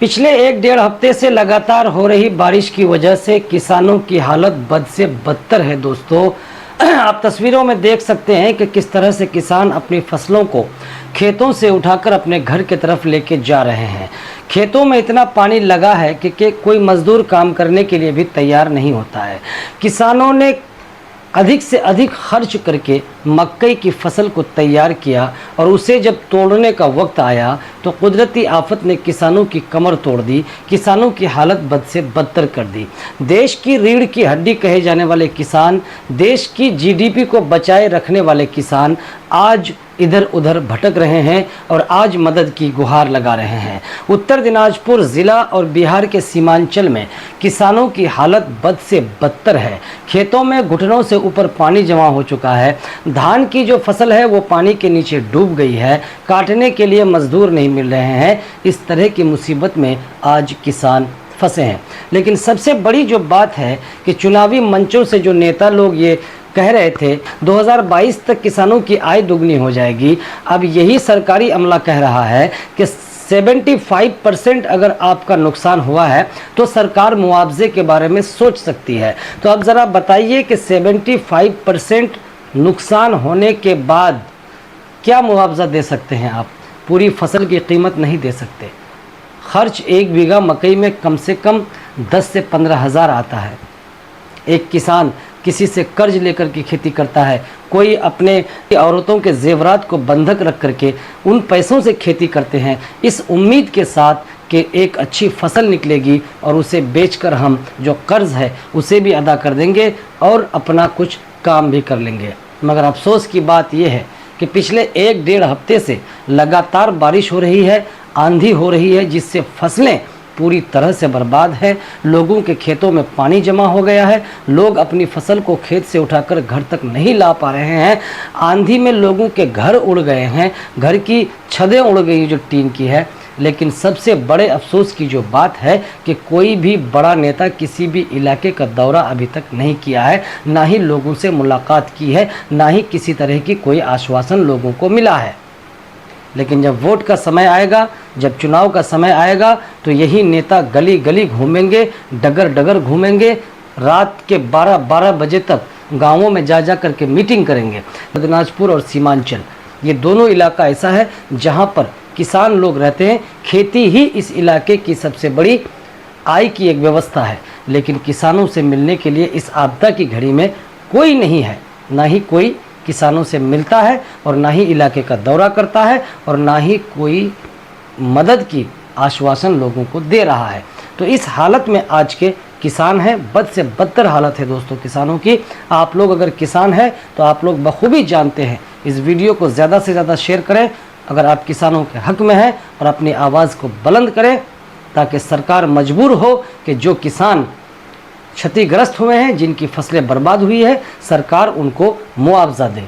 पिछले एक डेढ़ हफ्ते से लगातार हो रही बारिश की वजह से किसानों की हालत बद से बदतर है दोस्तों। आप तस्वीरों में देख सकते हैं कि किस तरह से किसान अपनी फसलों को खेतों से उठाकर अपने घर की तरफ लेके जा रहे हैं। खेतों में इतना पानी लगा है कि कोई मजदूर काम करने के लिए भी तैयार नहीं होता है। किसानों ने अधिक से अधिक खर्च करके मकई की फसल को तैयार किया और उसे जब तोड़ने का वक्त आया तो कुदरती आफत ने किसानों की कमर तोड़ दी, किसानों की हालत बद से बदतर कर दी। देश की रीढ़ की हड्डी कहे जाने वाले किसान, देश की जीडीपी को बचाए रखने वाले किसान आज इधर उधर भटक रहे हैं और आज मदद की गुहार लगा रहे हैं। उत्तर दिनाजपुर ज़िला और बिहार के सीमांचल में किसानों की हालत बद से बदतर है। खेतों में घुटनों से ऊपर पानी जमा हो चुका है। धान की जो फसल है वो पानी के नीचे डूब गई है। काटने के लिए मजदूर नहीं मिल रहे हैं। इस तरह की मुसीबत में आज किसान फंसे हैं। लेकिन सबसे बड़ी जो बात है कि चुनावी मंचों से जो नेता लोग ये कह रहे थे 2022 तक किसानों की आय दुगनी हो जाएगी, अब यही सरकारी अमला कह रहा है कि 75% अगर आपका नुकसान हुआ है तो सरकार मुआवजे के बारे में सोच सकती है। तो अब ज़रा बताइए कि 75% नुकसान होने के बाद क्या मुआवजा दे सकते हैं आप? पूरी फसल की कीमत नहीं दे सकते। खर्च एक बीघा मकई में कम से कम 10 से 15 हज़ार आता है। एक किसान किसी से कर्ज लेकर के खेती करता है, कोई अपने औरतों के जेवरात को बंधक रख करके उन पैसों से खेती करते हैं इस उम्मीद के साथ कि एक अच्छी फसल निकलेगी और उसे बेचकर हम जो कर्ज है उसे भी अदा कर देंगे और अपना कुछ काम भी कर लेंगे। मगर अफसोस की बात यह है कि पिछले एक डेढ़ हफ्ते से लगातार बारिश हो रही है, आंधी हो रही है, जिससे फसलें पूरी तरह से बर्बाद है। लोगों के खेतों में पानी जमा हो गया है। लोग अपनी फसल को खेत से उठाकर घर तक नहीं ला पा रहे हैं। आंधी में लोगों के घर उड़ गए हैं, घर की छतें उड़ गई जो टीन की है। लेकिन सबसे बड़े अफसोस की जो बात है कि कोई भी बड़ा नेता किसी भी इलाके का दौरा अभी तक नहीं किया है, ना ही लोगों से मुलाकात की है, ना ही किसी तरह की कोई आश्वासन लोगों को मिला है। लेकिन जब वोट का समय आएगा, जब चुनाव का समय आएगा तो यही नेता गली गली घूमेंगे, डगर डगर घूमेंगे, रात के 12-12 बजे तक गांवों में जा करके मीटिंग करेंगे। दिनाजपुर और सीमांचल ये दोनों इलाका ऐसा है जहां पर किसान लोग रहते हैं। खेती ही इस इलाके की सबसे बड़ी आय की एक व्यवस्था है। लेकिन किसानों से मिलने के लिए इस आपदा की घड़ी में कोई नहीं है, ना ही कोई किसानों से मिलता है और ना ही इलाके का दौरा करता है और ना ही कोई मदद की आश्वासन लोगों को दे रहा है। तो इस हालत में आज के किसान हैं, बद से बदतर हालत है दोस्तों किसानों की। आप लोग अगर किसान हैं तो आप लोग बखूबी जानते हैं। इस वीडियो को ज़्यादा से ज़्यादा शेयर करें अगर आप किसानों के हक में हैं और अपनी आवाज़ को बुलंद करें ताकि सरकार मजबूर हो कि जो किसान क्षतिग्रस्त हुए हैं, जिनकी फसलें बर्बाद हुई है, सरकार उनको मुआवजा दे।